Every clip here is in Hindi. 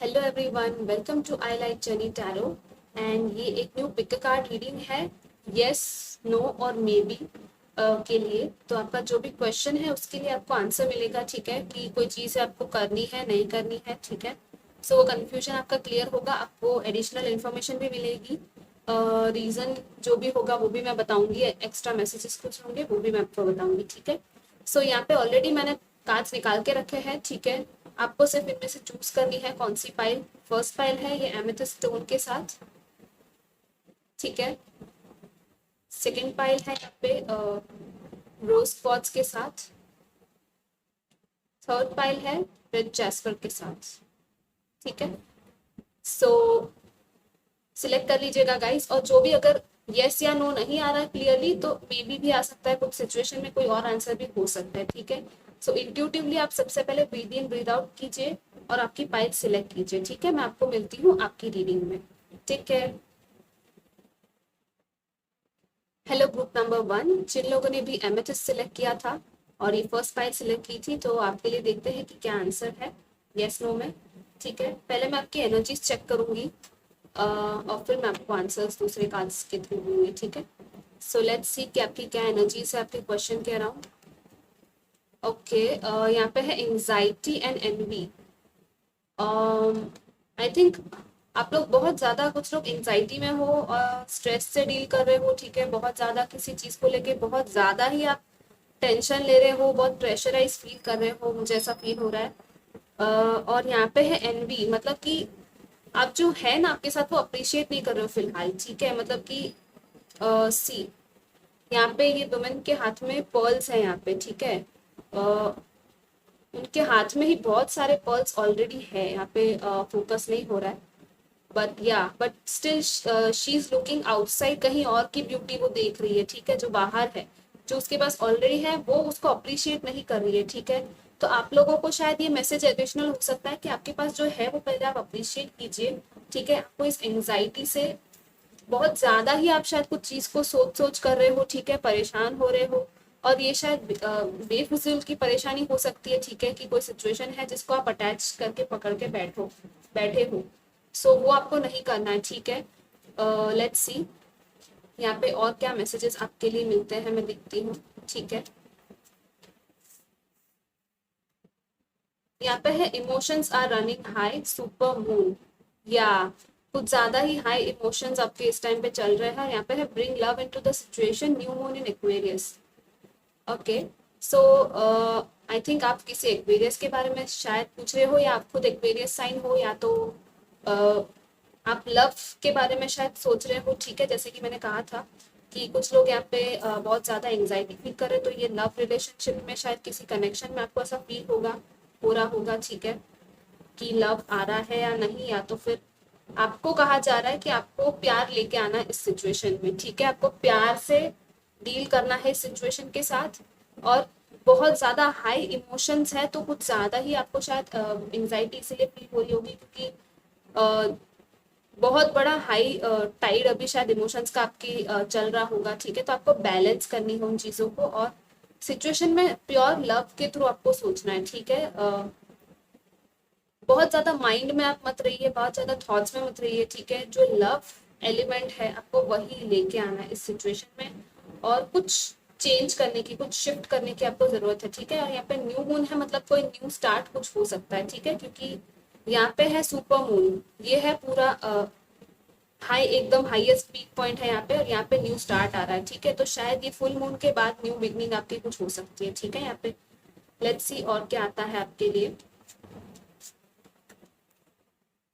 Hello everyone, welcome to I like journey tarot. And ये एक न्यू पिक कार्ड रीडिंग है। यस, नो और मे बी के लिए। तो आपका जो भी क्वेश्चन है उसके लिए आपको आंसर मिलेगा। ठीक है, कि कोई चीज़ आपको करनी है नहीं करनी है। ठीक है, सो वो कन्फ्यूजन आपका क्लियर होगा, आपको एडिशनल इन्फॉर्मेशन भी मिलेगी। रीज़न जो भी होगा वो भी मैं बताऊंगी, एक्स्ट्रा मैसेजेस कुछ होंगे वो भी मैं आपको बताऊंगी। ठीक है, सो यहाँ पे ऑलरेडी मैंने कार्ड्स निकाल के रखे हैं। ठीक है, आपको सिर्फ इनमें से चूज करनी है कौन सी पाइल। फर्स्ट पाइल है ये एमेथिस्ट स्टोन के साथ। ठीक है, सेकंड पाइल है यहाँ पे रोज क्वार्ट्ज के साथ। थर्ड पाइल है रेड जैस्पर के साथ। ठीक है, सो सिलेक्ट कर लीजिएगा गाइस। और जो भी अगर यस या नो नहीं आ रहा है क्लियरली तो मे बी भी आ सकता है, कुछ सिचुएशन में कोई और आंसर भी हो सकता है। ठीक है, सो इंट्यूटिवली आप सबसे पहले ब्रीद इन ब्रीद आउट कीजिए और आपकी पाइल सिलेक्ट कीजिए। ठीक है, मैं आपको मिलती हूँ आपकी रीडिंग में। ठीक है, हेलो ग्रुप नंबर 1, जिन लोगों ने भी एमेथिस्ट सिलेक्ट किया था और ये फर्स्ट पाइल सिलेक्ट की थी, तो आपके लिए देखते हैं कि क्या आंसर है यस नो में। ठीक है, पहले मैं आपकी एनर्जीज चेक करूंगी और फिर मैं आपको आंसर्स दूसरे कार्ड्स के थ्रू दूंगी। ठीक है, सो लेट्स सी कि आपकी क्या एनर्जीज है आपके क्वेश्चन के अराउंड। ओके, यहाँ पे है anxiety and envy. I think आप लोग बहुत ज़्यादा, कुछ लोग एंजाइटी में हो और स्ट्रेस से डील कर रहे हो। ठीक है, बहुत ज़्यादा किसी चीज़ को लेके बहुत ज़्यादा ही आप टेंशन ले रहे हो, बहुत प्रेशराइज फील कर रहे हो, मुझे ऐसा फील हो रहा है। और यहाँ पे है एनवी, मतलब कि आप जो है ना आपके साथ वो अप्रिशिएट नहीं कर रहे हो फिलहाल। ठीक है, मतलब कि सी यहाँ पे ये वुमेन के हाथ में पर्ल्स है यहाँ पे। ठीक है, उनके हाथ में ही बहुत सारे पर्ल्स ऑलरेडी है, यहाँ पे फोकस नहीं हो रहा है। But still she is looking outside, कहीं और की ब्यूटी वो देख रही है। ठीक है, जो बाहर है, जो उसके पास ऑलरेडी है वो उसको अप्रिशिएट नहीं कर रही है। ठीक है, तो आप लोगों को शायद ये मैसेज एडिशनल हो सकता है कि आपके पास जो है वो पहले आप अप्रिशिएट कीजिए। ठीक है, आपको इस एंजाइटी से बहुत ज्यादा ही आप शायद कुछ चीज को सोच सोच कर रहे हो। ठीक है, परेशान हो रहे हो और ये शायद बेफिजूल की परेशानी हो सकती है। ठीक है, कि कोई सिचुएशन है जिसको आप अटैच करके पकड़ के बैठे हो। सो वो आपको नहीं करना है। ठीक है, लेट्स सी यहाँ पे और क्या मैसेजेस आपके लिए मिलते हैं, मैं देखती हूँ। ठीक है, यहाँ पे है emotions are running high super moon, या कुछ ज्यादा ही हाई इमोशंस आपके इस टाइम पे चल रहे हैं। यहाँ पे है bring love into the situation, new moon in Aquarius. Okay, so I think आप किसी एक्वेरियस के बारे में शायद पूछ रहे हो, या आप खुद एक्वेरियस साइन हो, या तो uh, आप लव के बारे में शायद सोच रहे हो। ठीक है, जैसे कि मैंने कहा था कि कुछ लोग यहाँ पे बहुत ज्यादा एंग्जाइटी फील कर रहे हैं, तो ये लव रिलेशनशिप में शायद किसी कनेक्शन में आपको ऐसा फील होगा, हो रहा होगा। ठीक है, कि लव आ रहा है या नहीं, या तो फिर आपको कहा जा रहा है कि आपको प्यार लेके आना है इस सिचुएशन में। ठीक है, आपको प्यार से डील करना है इस सिचुएशन के साथ। और बहुत ज्यादा हाई इमोशंस है, तो कुछ ज्यादा ही आपको शायद एंजाइटी इसलिए फील हो रही होगी क्योंकि अ, बहुत बड़ा हाई टाइड अभी शायद इमोशंस का आपकी चल रहा होगा। ठीक है, तो आपको बैलेंस करनी है उन चीजों को, और सिचुएशन में प्योर लव के थ्रू आपको सोचना है। ठीक है, बहुत ज्यादा माइंड में आप मत रहिए, बहुत ज्यादा थॉट्स में मत रहिए। ठीक है, जो लव एलिमेंट है आपको वही लेके आना है इस सिचुएशन में, और कुछ चेंज करने की, कुछ शिफ्ट करने की आपको जरूरत है। ठीक है, और यहाँ पे न्यू मून है, मतलब कोई न्यू स्टार्ट कुछ हो सकता है। ठीक है, क्योंकि यहाँ पे है सुपर मून, ये है पूरा हाई, एकदम हाईएस्ट पीक पॉइंट है यहाँ पे, और यहाँ पे न्यू स्टार्ट आ रहा है। ठीक है, तो शायद ये फुल मून के बाद न्यू बिगनिंग आपकी कुछ हो सकती है। ठीक है, यहाँ पे लेट्स सी और क्या आता है आपके लिए।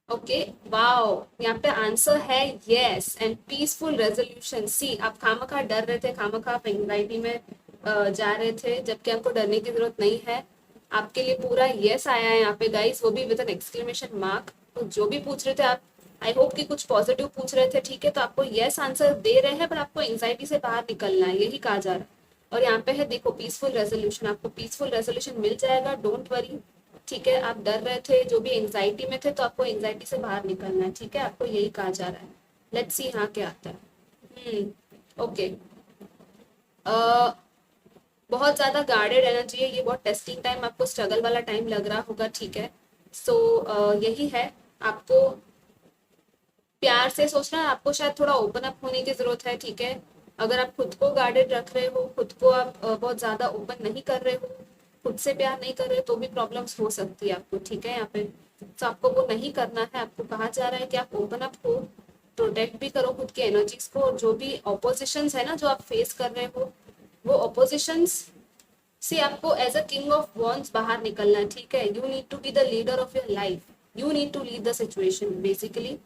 ओके, वाओ, यहाँ पे आंसर है यस एंड पीसफुल रेजोल्यूशन। सी, आप खामखा डर रहे थे, खामखा आप एंग्जाइटी में जा रहे थे, जबकि आपको डरने की जरूरत नहीं है। आपके लिए पूरा यस आया है यहाँ पे गाइस, वो भी विद एन एक्सक्लेमेशन मार्क। तो जो भी पूछ रहे थे आप, आई होप कि कुछ पॉजिटिव पूछ रहे थे। ठीक है, तो आपको यस आंसर दे रहे हैं, पर आपको एंग्जाइटी से बाहर निकलना है, यही कहा जा रहा है। और यहाँ पे है देखो पीसफुल रेजोल्यूशन, आपको पीसफुल रेजोल्यूशन मिल जाएगा, डोंट वरी। ठीक है, आप डर रहे थे, जो भी एंजाइटी में थे, तो आपको एंजाइटी से बाहर निकलना है। ठीक है, आपको यही कहा जा रहा है। लेट्स सी हाँ क्या आता है। ओके, बहुत ज्यादा गार्डेड एनर्जी है ये, बहुत टेस्टिंग टाइम, आपको स्ट्रगल वाला टाइम लग रहा होगा। ठीक है, सो यही है। आपको प्यार से सोचना है, आपको शायद थोड़ा ओपन अप होने की जरूरत है, ठीक है। अगर आप खुद को गार्डेड रख रहे हो, खुद को आप बहुत ज्यादा ओपन नहीं कर रहे हो, खुद से प्यार नहीं कर रहे हो, तो भी प्रॉब्लम्स हो सकती है आपको, ठीक है। यहाँ पे तो आपको वो नहीं करना है। आपको कहा जा रहा है कि आप ओपन अप हो, प्रोटेक्ट भी करो खुद की एनर्जीज को, और जो भी ऑपोजिशंस है ना जो आप फेस कर रहे हो, वो ऑपोजिशंस से आपको as a king of wands बाहर निकलना है, ठीक है। You need to be the leader of your life, you need to lead the situation basically.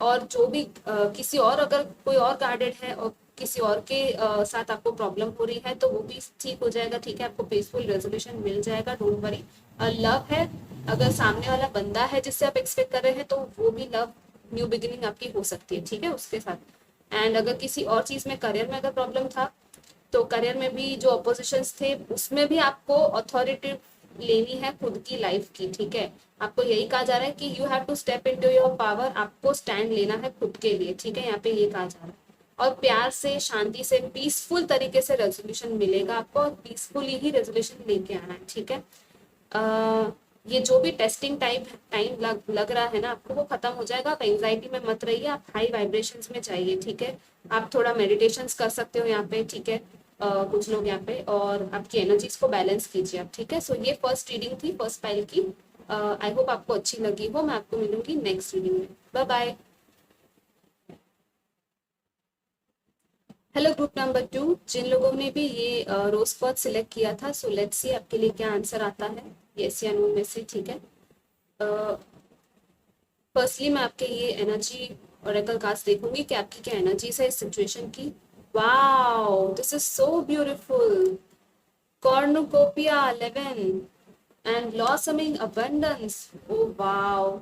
और जो भी किसी और, अगर कोई और गार्डेड है और किसी और के साथ आपको प्रॉब्लम हो रही है, तो वो भी ठीक हो जाएगा, ठीक है। आपको पीसफुल रेजोल्यूशन मिल जाएगा, डोंट वरी। लव है, अगर सामने वाला बंदा है जिससे आप एक्सपेक्ट कर रहे हैं, तो वो भी लव न्यू बिगिनिंग आपकी हो सकती है, ठीक है, उसके साथ। एंड अगर किसी और चीज में, करियर में अगर प्रॉब्लम था, तो करियर में भी जो अपोजिशंस थे उसमें भी आपको अथॉरिटी लेनी है खुद की लाइफ की, ठीक है। आपको यही कहा जा रहा है कि you have to step into your power, आपको स्टैंड लेना है खुद के लिए, ठीक है। यहाँ पे ये कहा जा रहा है। और प्यार से, शांति से, पीसफुल तरीके से रेजोल्यूशन मिलेगा आपको, और पीसफुली ही रेजोल्यूशन लेके आना है, ठीक है। ये जो भी टेस्टिंग टाइम लग रहा है ना आपको, वो खत्म हो जाएगा। आप एंजाइटी में मत रहिए, आप हाई वाइब्रेशंस में जाइए, ठीक है। आप थोड़ा मेडिटेशंस कर सकते हो यहाँ पे, ठीक है। कुछ लोग यहाँ पे, और आपकी एनर्जीज को बैलेंस कीजिए आप, ठीक है। सो ये फर्स्ट रीडिंग थी, फर्स्ट फाइल की। आई होप आपको अच्छी लगी हो। मैं आपको मिलूंगी नेक्स्ट रीडिंग में। Bye bye. Hello group number 2, जिन लोगों ने भी ये रोज पॉट सिलेक्ट किया था, सो लेट्स सी आपके लिए क्या आंसर आता है, यस या नो में से, ठीक है। फर्स्टली मैं आपके ये एनर्जी ओरेकल कार्ड्स देखूंगी कि आपकी क्या एनर्जीज है इस सिचुएशन की। Wow, this is so beautiful. Cornucopia 11 and blossoming abundance. Oh wow,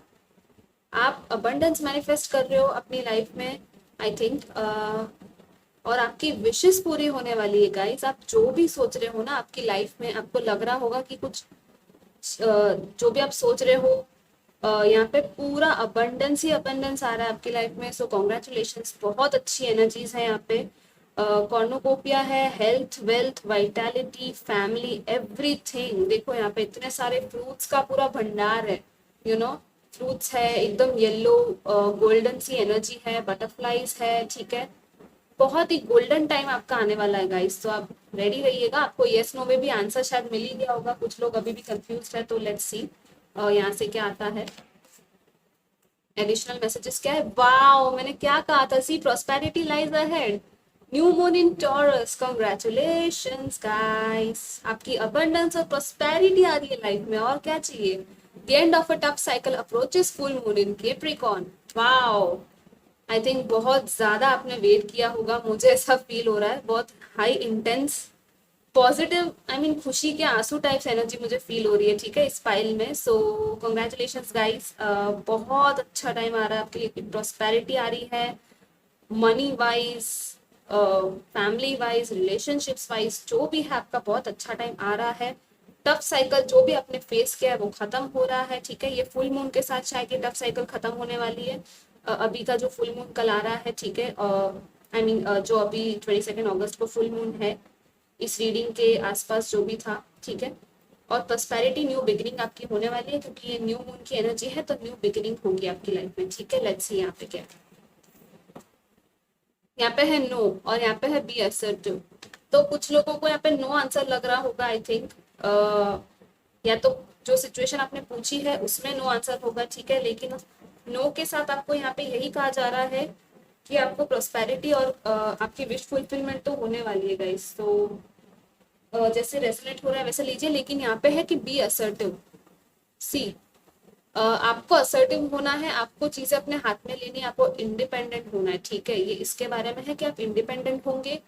आप अबंडेंस मैनिफेस्ट कर रहे हो अपनी लाइफ में, आई थिंक। और आपकी विशेस पूरी होने वाली है गाइस। आप जो भी सोच रहे हो ना आपकी लाइफ में, आपको लग रहा होगा कि कुछ जो भी आप सोच रहे हो, यहाँ पे पूरा अबंडेंस ही अबंडेंस आ रहा है आपकी लाइफ में। सो कॉन्ग्रेचुलेशंस, बहुत अच्छी एनर्जीज है यहाँ पे। कॉर्नोकोपिया है, health, wealth, vitality, family, everything. देखो यहाँ पे इतने सारे फ्रूट्स का पूरा भंडार है, यू नो। फ्रूट्स है एकदम येलो, गोल्डन सी एनर्जी है, बटरफ्लाईज है, ठीक है। बहुत ही गोल्डन टाइम आपका आने वाला है गाइस, तो आप रेडी रहिएगा। आपको यस नो में भी आंसर शायद मिल ही गया होगा, कुछ लोग अभी भी कंफ्यूज है, तो लेट्स सी यहाँ से क्या आता है। एडिशनल मैसेजेस क्या है? वाओ, मैंने क्या कहा था, see prosperity lies ahead, new moon in Taurus. Congratulations guys, आपकी अबंडेंस और प्रोस्पेरिटी आ रही है लाइफ में, और क्या चाहिए। The end of a tough cycle approaches, full moon in Capricorn. Wow, I think बहुत ज्यादा आपने वेट किया होगा, मुझे ऐसा फील हो रहा है। बहुत high intense positive, I mean खुशी के आंसू टाइप्स एनर्जी मुझे फील हो रही है, ठीक है, इस फाइल में। सो कॉन्ग्रेचुलेशंस गाइस, बहुत अच्छा टाइम आ रहा है आपके लिए। प्रॉस्पेरिटी आ रही है, money wise, family wise, relationships wise, जो भी है आपका बहुत अच्छा टाइम आ रहा है। टफ साइकिल जो भी आपने फेस किया है वो खत्म हो रहा है, ठीक है। ये फुल मून के साथ शायद ये टफ साइकिल खत्म होने वाली है। अभी का जो फुल मून कल आ रहा है, ठीक है, आई मीन जो अभी 22 अगस्त को फुल मून है, इस रीडिंग के आसपास जो भी था, ठीक है। और प्रॉस्पेरिटी, न्यू बिगिनिंग आपकी होने वाली है, क्योंकि ये न्यू मून की एनर्जी है, तो न्यू बिगिनिंग होगी आपकी लाइफ में, ठीक है। लेट्स सी यहाँ पे क्या है। यहाँ पे है नो, और यहाँ पे है बी असर्टिव। तो कुछ लोगों को यहाँ पे नो आंसर लग रहा होगा, आई थिंक। या तो जो सिचुएशन आपने पूछी है उसमें नो आंसर होगा, ठीक है। लेकिन नो के साथ आपको यहाँ पे यही कहा जा रहा है कि आपको प्रोस्पेरिटी और आपकी विश फुलफिलमेंट तो होने वाली है गाइस। तो जैसे रेजोनेट हो रहा है वैसे लीजिए, लेकिन यहाँ पे है कि बी असर्टिव। सी, आपको असर्टिव होना है, आपको चीजें अपने हाथ में लेनी है, आपको इंडिपेंडेंट होना है, ठीक है। ये इसके बारे में है कि आप इंडिपेंडेंट होंगे,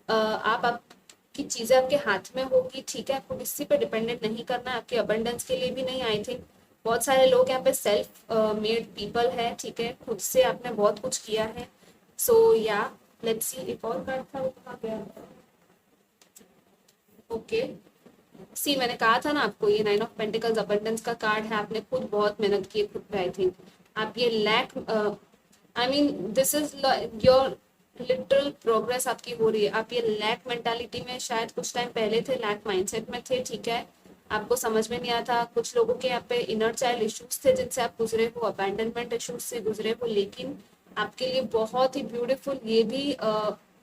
आपकी चीजें आपके हाथ में होगी, ठीक है। आपको किसी पे डिपेंडेंट नहीं करना है, आपके अबंडेंस के लिए भी नहीं। आई थिंक बहुत सारे लोग यहाँ पे सेल्फ मेड पीपल है, ठीक है, खुद से आपने बहुत कुछ किया है। सो या लेट्स सी, एक और कार्ड था, वो कहाँ गया? ओके, सी मैंने कहा था ना आपको, ये 9 ऑफ पेंटिकल्स अबंडेंस का कार्ड है। आपने खुद बहुत मेहनत की है खुद पे, आई थिंक। आप ये lack, I mean this is your literal progress आपकी हो रही है। आप ये लैक मेंटालिटी में शायद कुछ टाइम पहले थे, लैक माइंडसेट में थे, ठीक है। आपको समझ में नहीं आया था, कुछ लोगों के यहाँ पे इनर चाइल्ड इश्यूज थे जिनसे आप गुजरे हो, अबैंडनमेंट इश्यूज से गुजरे हो, लेकिन आपके लिए बहुत ही ब्यूटीफुल ये भी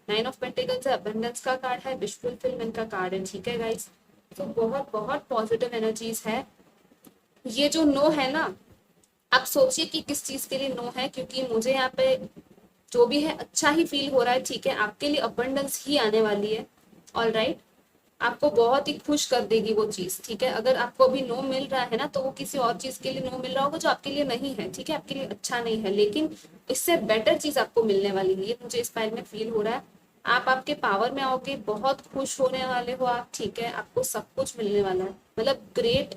9 ऑफ पेंटिकल्स है, अबंडेंस का कार्ड है, विश फुलफिलमेंट का कार्ड है, ठीक है गाइस। तो बहुत बहुत पॉजिटिव एनर्जीज है। ये जो नो है ना, आप सोचिए कि किस चीज के लिए नो है, क्योंकि मुझे यहाँ पे जो भी है अच्छा ही फील हो रहा है, ठीक है। आपके लिए अबंडेंस ही आने वाली है, ऑल राइट। आपको बहुत ही खुश कर देगी वो चीज, ठीक है। अगर आपको अभी नो मिल रहा है ना, तो वो किसी और चीज के लिए नो मिल रहा होगा जो आपके लिए नहीं है, ठीक है, आपके लिए अच्छा नहीं है, लेकिन इससे बेटर चीज आपको मिलने वाली है, ये मुझे इस फाइल में फील हो रहा है। आप आपके पावर में आओगे, बहुत खुश होने वाले हो आप, ठीक है। आपको सब कुछ मिलने वाला है, मतलब ग्रेट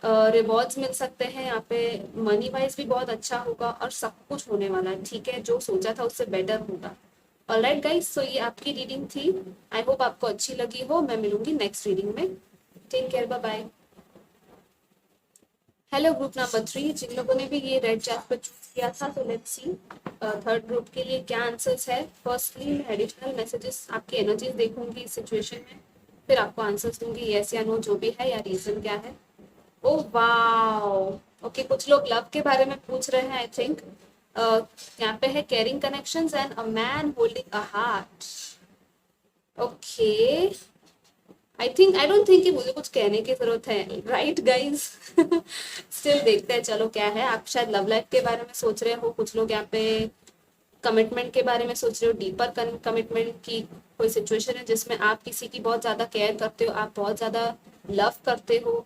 रिवॉर्ड्स मिल सकते हैं यहाँ पे, मनी वाइज भी बहुत अच्छा होगा और सब कुछ होने वाला है, ठीक है। जो सोचा था उससे बेटर होगा। ऑलराइट गाइस, सो ये आपकी रीडिंग थी। आई होप आपको अच्छी लगी हो। मैं मिलूंगी नेक्स्ट रीडिंग में। Take care, bye bye. Hello group number 3, जिन लोगों ने भी ये रेड जैस्पर चूज किया था, तो लेट्स सी थर्ड ग्रुप के लिए क्या आंसर्स है। फर्स्टली मैं एडिशनल मैसेजेस, आपकी एनर्जीज देखूंगी इस सिचुएशन में, फिर आपको आंसर्स दूंगी यस या नो जो भी है, या रीजन क्या है। ओ वाओ, ओके, कुछ लोग लव के बारे में पूछ रहे हैं आई थिंक। यहाँ पे है carrying connections and a man holding a heart. Okay, I don't think कि मुझे कुछ कहने की जरूरत है, राइट गाइज। स्टिल देखते हैं, चलो क्या है। आप शायद लव लाइफ के बारे में सोच रहे हो, कुछ लोग यहाँ पे कमिटमेंट के बारे में सोच रहे हो, डीपर कमिटमेंट की कोई सिचुएशन है जिसमें आप किसी की बहुत ज्यादा केयर करते हो, आप बहुत ज्यादा लव करते हो,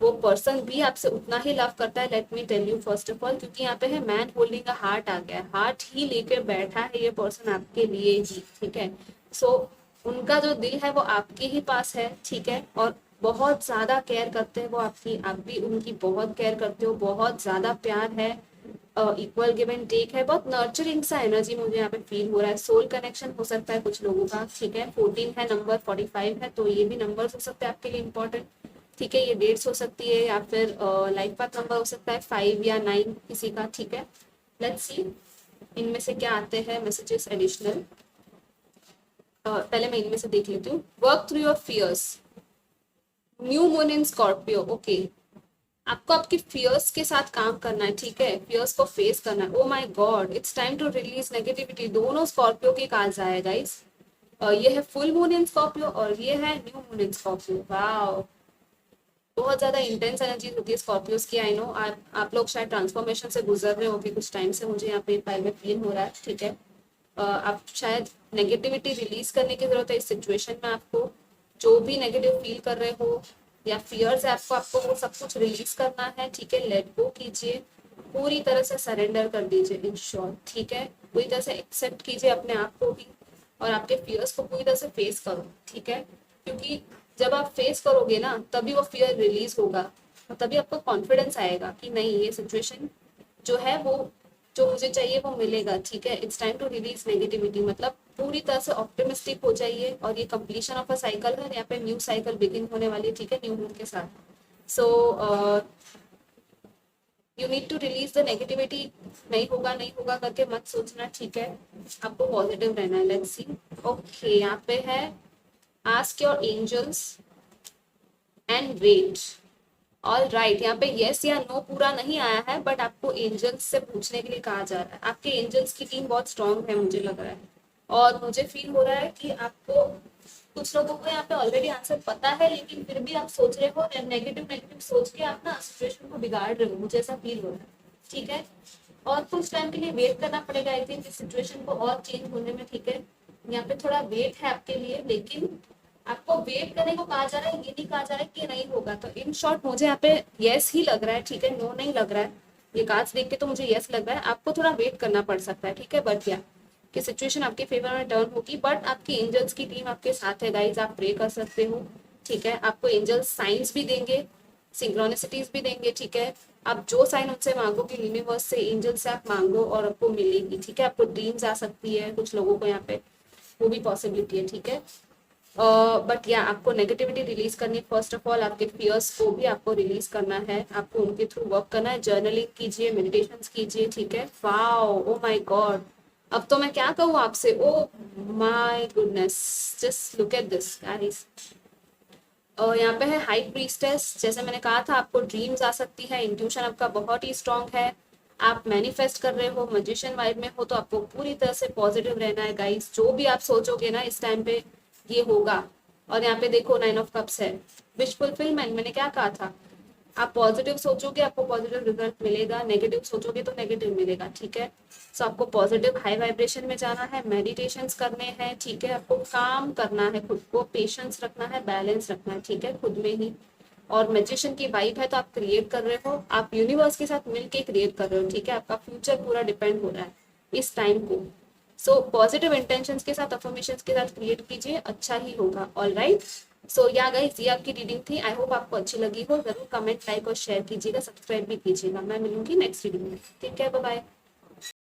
वो पर्सन भी आपसे उतना ही लव करता है। Let me tell you first of all, क्योंकि यहाँ पे है मैन होल्डिंग अ हार्ट आ गया है, हार्ट ही लेकर बैठा है ये पर्सन आपके लिए ही, ठीक है। सो उनका जो दिल है वो आपके ही पास है, ठीक है, और बहुत ज्यादा केयर करते हैं वो आपकी, आप भी उनकी बहुत केयर करते हो, बहुत ज्यादा प्यार है, इक्वल गिव एंड टेक है, बहुत नर्चरिंग सा एनर्जी मुझे यहाँ पे फील हो रहा है। सोल कनेक्शन हो सकता है कुछ लोगों का, ठीक है। 14 है नंबर, 45 है, तो ये भी नंबर हो सकते हैं आपके लिए इंपॉर्टेंट, ठीक है। ये डेट्स हो सकती है, या फिर लाइफ पाथ नंबर हो सकता है 5 या 9 किसी का, ठीक है। लेट्स सी इनमें से क्या आते हैं मैसेजेस एडिशनल। पहले मैं इनमें से देख लेती हूँ। Work through your fears, new moon in Scorpio, okay. आपको आपकी फियर्स के साथ काम करना है, ठीक है, फियर्स को फेस करना है। Oh my god, it's time to release negativity. दोनों स्कॉर्पियो के काज आए गाइस। ये है फुल मून इन स्कॉर्पियो और ये है new moon in Scorpio. Wow, बहुत ज्यादा इंटेंस एनर्जी होती है स्कॉर्पियोज की। आई नो आप लोग शायद ट्रांसफॉर्मेशन से गुजर रहे होगे कुछ टाइम से, मुझे यहाँ पे फाइल में फील हो रहा है, ठीक है। आप शायद नेगेटिविटी रिलीज करने की जरूरत है इस सिचुएशन में आपको, जो भी नेगेटिव फील कर रहे हो या फियर्स है आपको, वो सब कुछ रिलीज करना है, ठीक है। लेट गो कीजिए, पूरी तरह से सरेंडर कर दीजिए इन शॉर्ट, ठीक है। पूरी तरह से एक्सेप्ट कीजिए अपने आप को भी, और आपके फियर्स को पूरी तरह से फेस करो, ठीक है। क्योंकि जब आप फेस करोगे ना, तभी वो फियर रिलीज होगा, और तभी आपको कॉन्फिडेंस आएगा कि नहीं, ये सिचुएशन जो है वो जो मुझे चाहिए वो मिलेगा, ठीक है। It's time to release negativity, मतलब पूरी तरह से ऑप्टिमिस्टिक हो जाइए। और ये कंप्लीशन ऑफ अ साइकिल है, यहाँ पे न्यू साइकिल बिगिन होने वाली है, ठीक है, न्यू मून के साथ। So you need to release the negativity. नहीं होगा करके मत सोचना, ठीक है, आपको पॉजिटिव रहना है। लेट्स सी, ओके, यहाँ पे है ask your angels and wait. All right, यहाँ पे यस या नो पूरा नहीं आया है, बट आपको एंजल्स से पूछने के लिए कहा जा रहा है। आपके एंजल्स की टीम बहुत स्ट्रांग है मुझे लग रहा है, और मुझे फील हो रहा है कि आपको, कुछ लोगों को यहाँ पे ऑलरेडी आंसर पता है, लेकिन फिर भी आप सोच रहे हो, नेगेटिव नेगेटिव सोच के आप ना सिचुएशन को बिगाड़ रहे हो, मुझे ऐसा फील हो रहा है, ठीक है। और कुछ टाइम के लिए वेट करना पड़ेगा आई थिंक इस सिचुएशन को और चेंज होने में, ठीक है। यहाँ पे थोड़ा वेट है आपके लिए, लेकिन आपको वेट करने को कहा जा रहा है, ये नहीं कहा जा रहा है कि नहीं होगा। तो इन शॉर्ट मुझे यहाँ पे यस ही लग रहा है, ठीक है, नो नहीं लग रहा है। ये कार्ड्स देख के तो मुझे यस लग रहा है, आपको थोड़ा वेट करना पड़ सकता है, ठीक है। बट या कि सिचुएशन आपके फेवर में टर्न होगी, बट आपकी एंजल्स की टीम आपके साथ है गाइज, आप प्रे कर सकते हो, ठीक है। आपको एंजल्स साइंस भी देंगे, सिंक्रोनिसिटीज भी देंगे, ठीक है। आप जो साइन उनसे मांगोगे यूनिवर्स से, एंजल से आप मांगो और आपको मिलेगी, ठीक है। आपको ड्रीम्स आ सकती है, कुछ लोगों को यहाँ पे वो भी पॉसिबिलिटी है, ठीक है। बट या आपको नेगेटिविटी रिलीज करनी है। फर्स्ट ऑफ ऑल आपके फियर्स को भी आपको रिलीज करना है, आपको उनके थ्रू वर्क करना है। जर्नलिंग कीजिए, मेडिटेशन कीजिए, ठीक है। वाओ, ओ माय गॉड, अब तो मैं क्या कहूँ आपसे, oh my goodness, just look at this guys. और यहाँ पे है हाई प्रीस्टेस, जैसे मैंने कहा था आपको ड्रीम्स आ सकती है, इंट्यूशन आपका बहुत ही स्ट्रांग है, आप मैनिफेस्ट कर रहे हो, मजिशियन वाइब में हो, तो आपको पूरी तरह से पॉजिटिव रहना है गाइस। जो भी आप सोचोगे ना इस टाइम पे ये होगा। और यहाँ पे देखो 9 ऑफ कप्स है, विश फुलफिलमेंट, मैंने क्या कहा था, आप पॉजिटिव सोचोगे आपको पॉजिटिव रिजल्ट मिलेगा, नेगेटिव सोचोगे तो नेगेटिव मिलेगा, ठीक है। सो आपको पॉजिटिव हाई वाइब्रेशन में जाना है, मेडिटेशंस करने हैं, ठीक है, आपको काम करना है, खुद को पेशेंस रखना है, बैलेंस रखना है, ठीक है, खुद में ही। और मैजिशियन की वाइब है तो आप क्रिएट कर रहे हो, आप यूनिवर्स के साथ मिलके क्रिएट कर रहे हो, ठीक है, आपका फ्यूचर पूरा डिपेंड हो रहा है इस टाइम को। सो पॉजिटिव इंटेंशंस के साथ, अफर्मेशंस के साथ क्रिएट कीजिए, अच्छा ही होगा। ऑल राइट, सो या गाइस ये आपकी रीडिंग थी, आई होप आपको अच्छी लगी हो। जरूर कमेंट, लाइक और शेयर कीजिएगा, सब्सक्राइब भी कीजिएगा। मैं मिलूंगी नेक्स्ट रीडिंग में, ठीक है, बाय बाय।